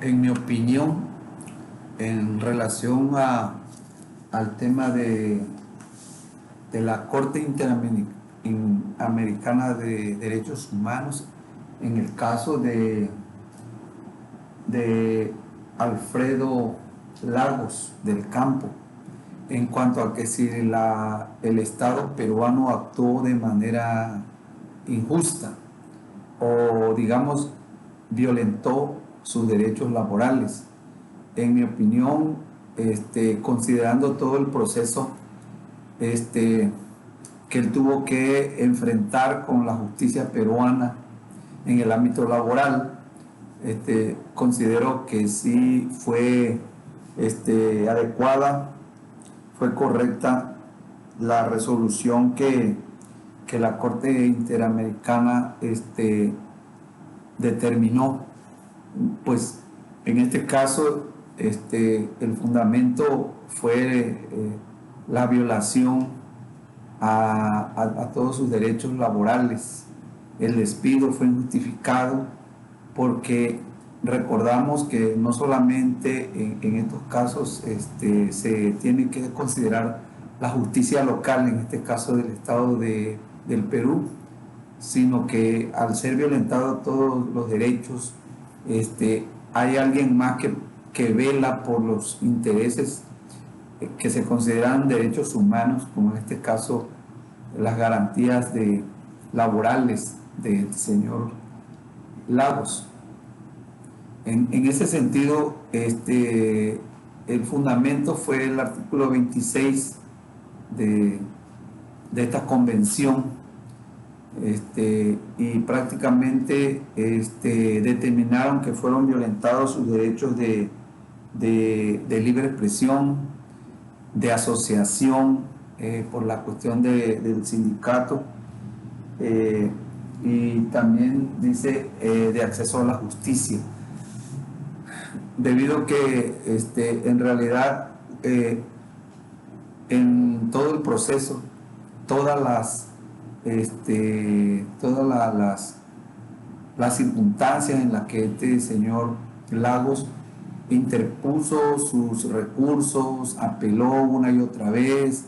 En mi opinión, en relación al tema de la Corte Interamericana de Derechos Humanos, en el caso de Alfredo Lagos del Campo, en cuanto a que si el Estado peruano actuó de manera injusta o, digamos, violentó sus derechos laborales. En mi opinión, considerando todo el proceso que él tuvo que enfrentar con la justicia peruana en el ámbito laboral, considero que sí fue adecuada, fue correcta la resolución que la Corte Interamericana determinó. Pues en este caso el fundamento fue la violación a todos sus derechos laborales. El despido fue injustificado porque recordamos que no solamente en estos casos se tiene que considerar la justicia local, en este caso del Estado del Perú, sino que al ser violentados todos los derechos, hay alguien más que vela por los intereses que se consideran derechos humanos, como en este caso las garantías laborales del señor Lagos. En ese sentido, el fundamento fue el artículo 26 de esta convención, y prácticamente determinaron que fueron violentados sus derechos de libre expresión, de asociación, por la cuestión del sindicato, y también dice de acceso a la justicia, debido a que en realidad en todo el proceso, todas las circunstancias en las que este señor Lagos interpuso sus recursos, apeló una y otra vez,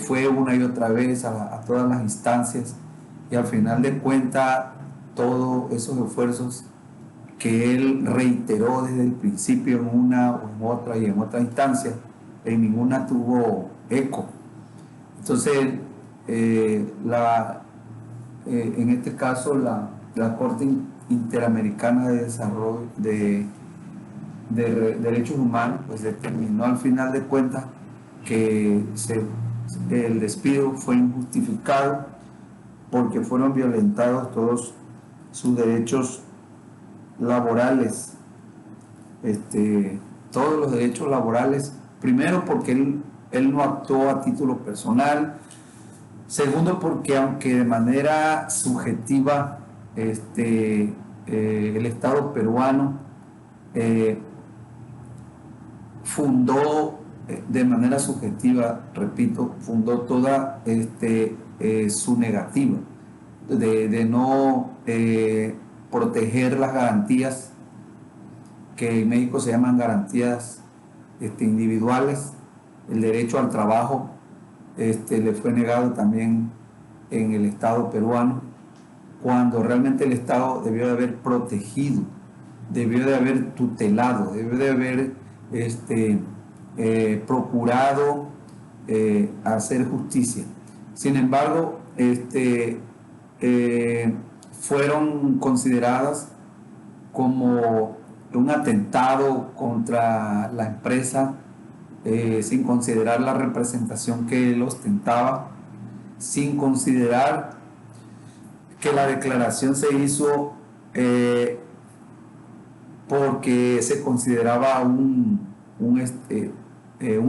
fue una y otra vez a todas las instancias, y al final de cuentas todos esos esfuerzos que él reiteró desde el principio en una o en otra y en otra instancia, en ninguna tuvo eco. Entonces, en este caso, la Corte Interamericana de Desarrollo de Derechos Humanos, pues determinó al final de cuentas que el despido fue injustificado porque fueron violentados todos sus derechos laborales, todos los derechos laborales. Primero, porque él no actuó a título personal. Segundo, porque aunque de manera subjetiva el Estado peruano fundó de manera subjetiva, repito, fundó toda su negativa de no proteger las garantías que en México se llaman garantías individuales. El derecho al trabajo le fue negado también en el Estado peruano, cuando realmente el Estado debió de haber protegido, debió de haber tutelado, debió de haber procurado hacer justicia. Sin embargo, fueron consideradas como un atentado contra la empresa, sin considerar la representación que él ostentaba, sin considerar que la declaración se hizo porque se consideraba un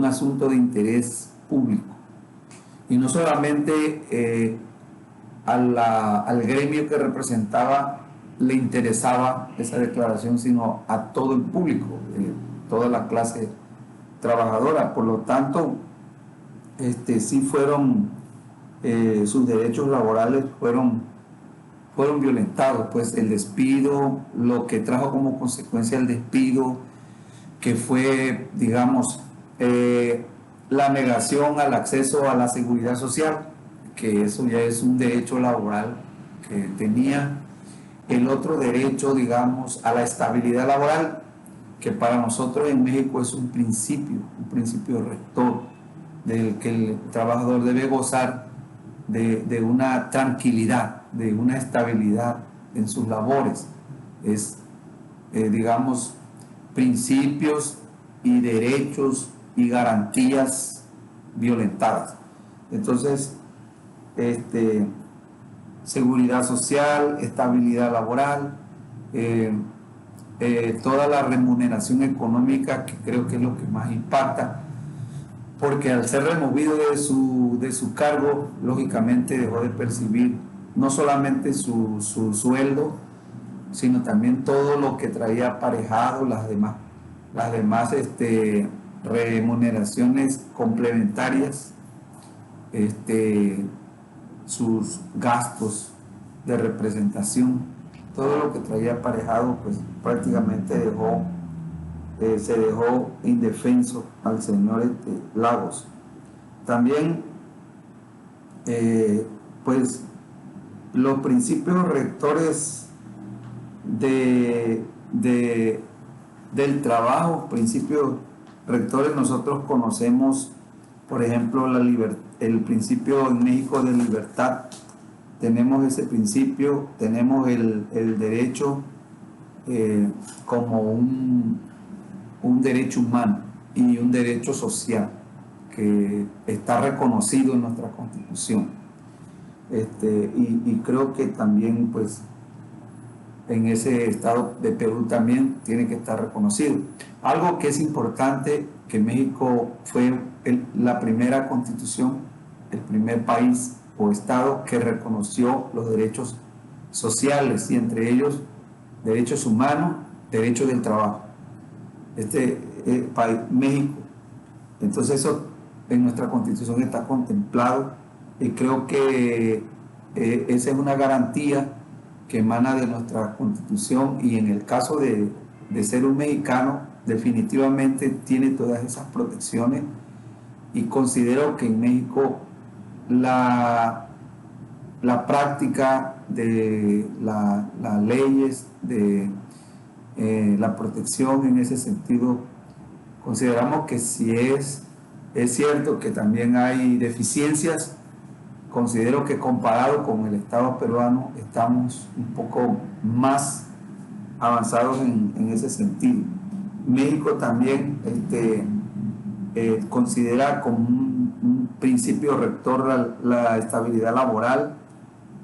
asunto de interés público, y no solamente al gremio que representaba le interesaba esa declaración, sino a todo el público, toda la clase trabajadora. Por lo tanto, sí fueron sus derechos laborales fueron fueron violentados, pues el despido, lo que trajo como consecuencia el despido, que fue, digamos, la negación al acceso a la seguridad social, que eso ya es un derecho laboral que tenía. El otro derecho, digamos, a la estabilidad laboral, que para nosotros en México es un principio rector del que el trabajador debe gozar de una tranquilidad, de una estabilidad en sus labores. Es, digamos, principios y derechos y garantías violentadas. Entonces, seguridad social, estabilidad laboral, toda la remuneración económica, que creo que es lo que más impacta, porque al ser removido de su cargo, lógicamente dejó de percibir no solamente su sueldo, sino también todo lo que traía aparejado, las demás remuneraciones complementarias, sus gastos de representación, todo lo que traía aparejado, pues prácticamente se dejó indefenso al señor Lagos. También, pues, los principios rectores del trabajo, principios rectores, nosotros conocemos, por ejemplo, el principio en México de libertad. Tenemos ese principio, tenemos el derecho como un derecho humano y un derecho social que está reconocido en nuestra Constitución. Y creo que también, pues, en ese estado de Perú también tiene que estar reconocido. Algo que es importante, que México fue la primera constitución, el primer país o estado que reconoció los derechos sociales, y entre ellos derechos humanos, derechos del trabajo. País, México. Entonces eso en nuestra constitución está contemplado, y creo que esa es una garantía que emana de nuestra constitución, y en el caso de ser un mexicano definitivamente tiene todas esas protecciones, y considero que en México la práctica de las leyes, de la protección en ese sentido, consideramos que si es cierto que también hay deficiencias, considero que comparado con el Estado peruano estamos un poco más avanzados en ese sentido. México también considera como un principio rector la estabilidad laboral,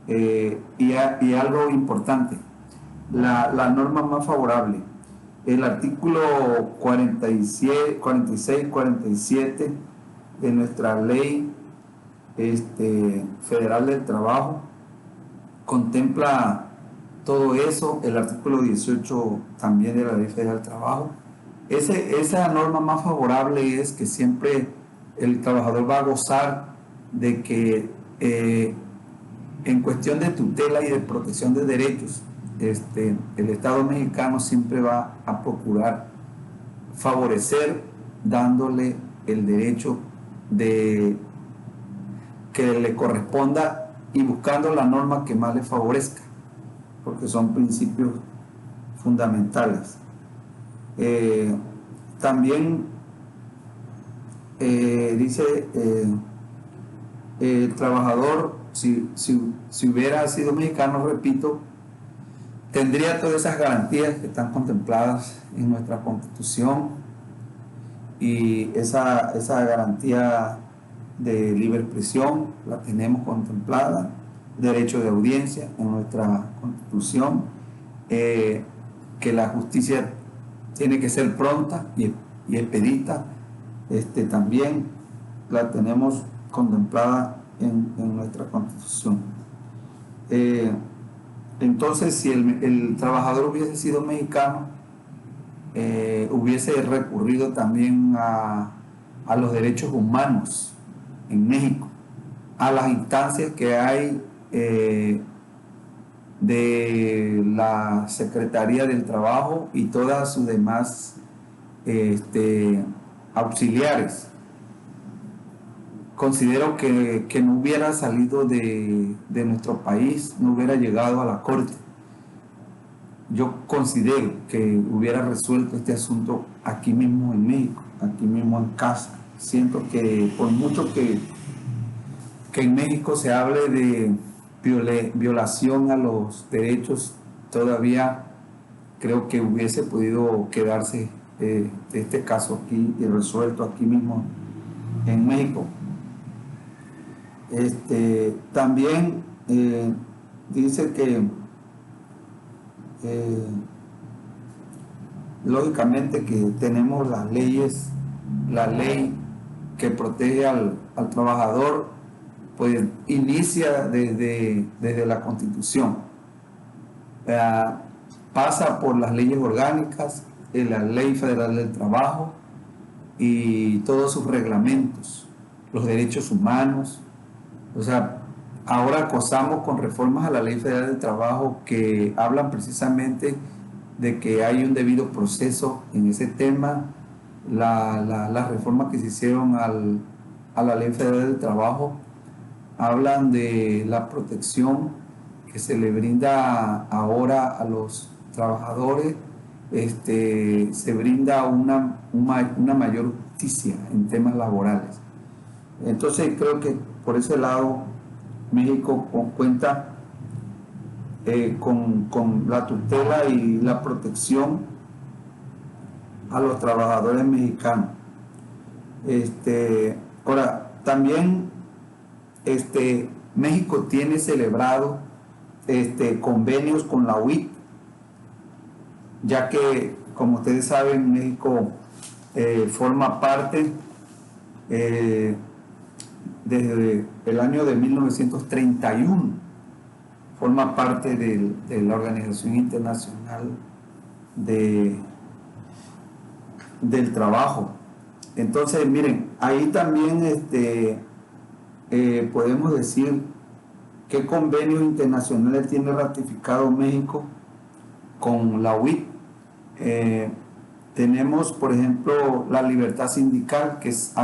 y algo importante, la norma más favorable, el artículo 46, 47 de nuestra ley federal del trabajo contempla todo eso. El artículo 18 también de la ley federal del trabajo. Esa norma más favorable es que siempre el trabajador va a gozar de que en cuestión de tutela y de protección de derechos, el Estado mexicano siempre va a procurar favorecer, dándole el derecho que le corresponda y buscando la norma que más le favorezca, porque son principios fundamentales. También dice el trabajador, si hubiera sido mexicano, repito, tendría todas esas garantías que están contempladas en nuestra Constitución, y esa garantía de libre expresión la tenemos contemplada, derecho de audiencia en nuestra Constitución, que la justicia tiene que ser pronta y expedita, también la tenemos contemplada en nuestra Constitución. Entonces, si el trabajador hubiese sido mexicano, hubiese recurrido también a los derechos humanos en México, a las instancias que hay de la Secretaría del Trabajo y todas sus demás auxiliares. Considero que no hubiera salido de nuestro país, no hubiera llegado a la Corte. Yo considero que hubiera resuelto este asunto aquí mismo en México, aquí mismo en casa. Siento que por mucho que en México se hable de violación a los derechos, todavía creo que hubiese podido quedarse este caso aquí y resuelto aquí mismo en México. También dice que lógicamente que tenemos las leyes, la ley que protege al trabajador, pues inicia desde la Constitución, pasa por las leyes orgánicas, la Ley Federal del Trabajo y todos sus reglamentos, los derechos humanos. O sea, ahora gozamos con reformas a la Ley Federal del Trabajo que hablan precisamente de que hay un debido proceso en ese tema. Las reformas que se hicieron a la Ley Federal del Trabajo hablan de la protección que se le brinda ahora a los trabajadores, se brinda una mayor justicia en temas laborales. Entonces creo que por ese lado México cuenta con la tutela y la protección a los trabajadores mexicanos. Ahora, también México tiene celebrado convenios con la UIT, ya que, como ustedes saben, México forma parte desde el año de 1931, forma parte de la Organización Internacional del Trabajo. Entonces, miren, ahí también podemos decir qué convenios internacionales tiene ratificado México con la UIT. Tenemos, por ejemplo, la libertad sindical, que es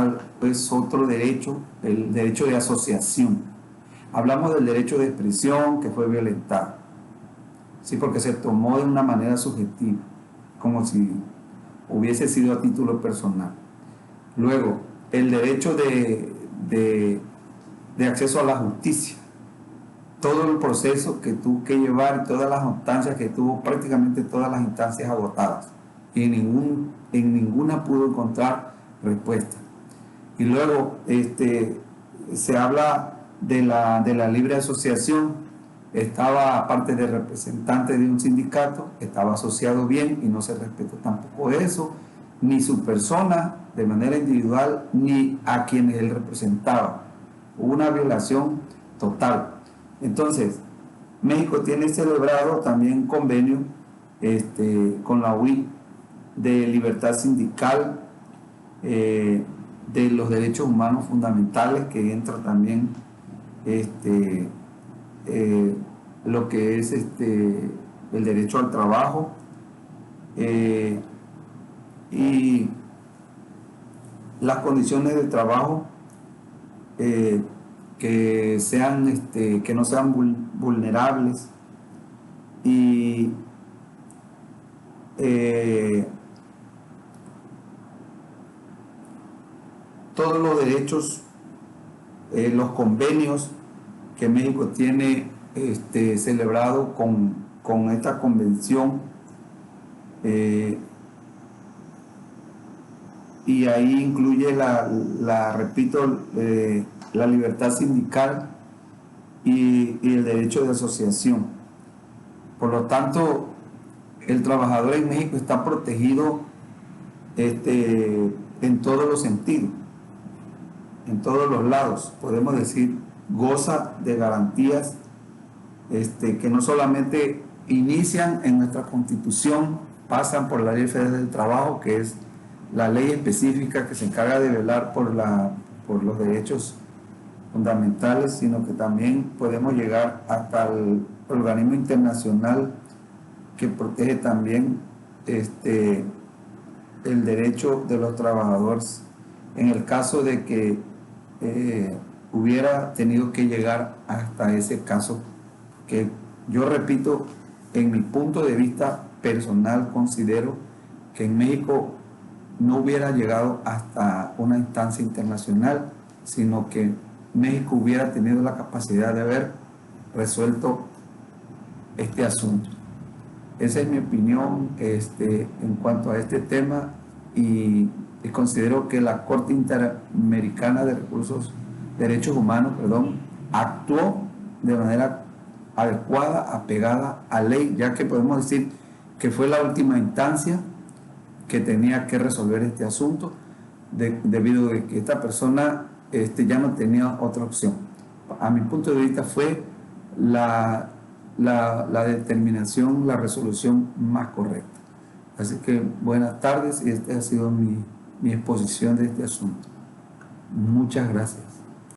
otro derecho, el derecho de asociación. Hablamos del derecho de expresión que fue violentado, sí, porque se tomó de una manera subjetiva, como si hubiese sido a título personal. Luego, el derecho de acceso a la justicia. Todo el proceso que tuvo que llevar, todas las instancias que tuvo, prácticamente todas las instancias agotadas. Y en ninguna pudo encontrar respuesta. Y luego se habla de la libre asociación. Estaba, aparte de representante de un sindicato, estaba asociado bien y no se respetó tampoco eso, ni su persona de manera individual, ni a quienes él representaba. Hubo una violación total. Entonces, México tiene celebrado también convenio con la UIT de libertad sindical, de los derechos humanos fundamentales, que entra también lo que es el derecho al trabajo, y las condiciones de trabajo que no sean vulnerables, y todos los derechos, los convenios que México tiene celebrado con esta convención, y ahí incluye repito, la libertad sindical y el derecho de asociación. Por lo tanto, el trabajador en México está protegido en todos los sentidos, en todos los lados. Podemos decir, goza de garantías que no solamente inician en nuestra Constitución, pasan por la Ley Federal del Trabajo, que es la ley específica que se encarga de velar por los derechos fundamentales, sino que también podemos llegar hasta organismo internacional que protege también el derecho de los trabajadores en el caso de que hubiera tenido que llegar hasta ese caso, que yo repito, en mi punto de vista personal considero que en México no hubiera llegado hasta una instancia internacional, sino que México hubiera tenido la capacidad de haber resuelto este asunto. Esa es mi opinión en cuanto a este tema y considero que la Corte Interamericana de Derechos Humanos, actuó de manera adecuada, apegada a ley, ya que podemos decir que fue la última instancia que tenía que resolver este asunto, debido a que esta persona ya no tenía otra opción. A mi punto de vista fue la determinación, la resolución más correcta. Así que buenas tardes y esta ha sido mi exposición de este asunto. Muchas gracias.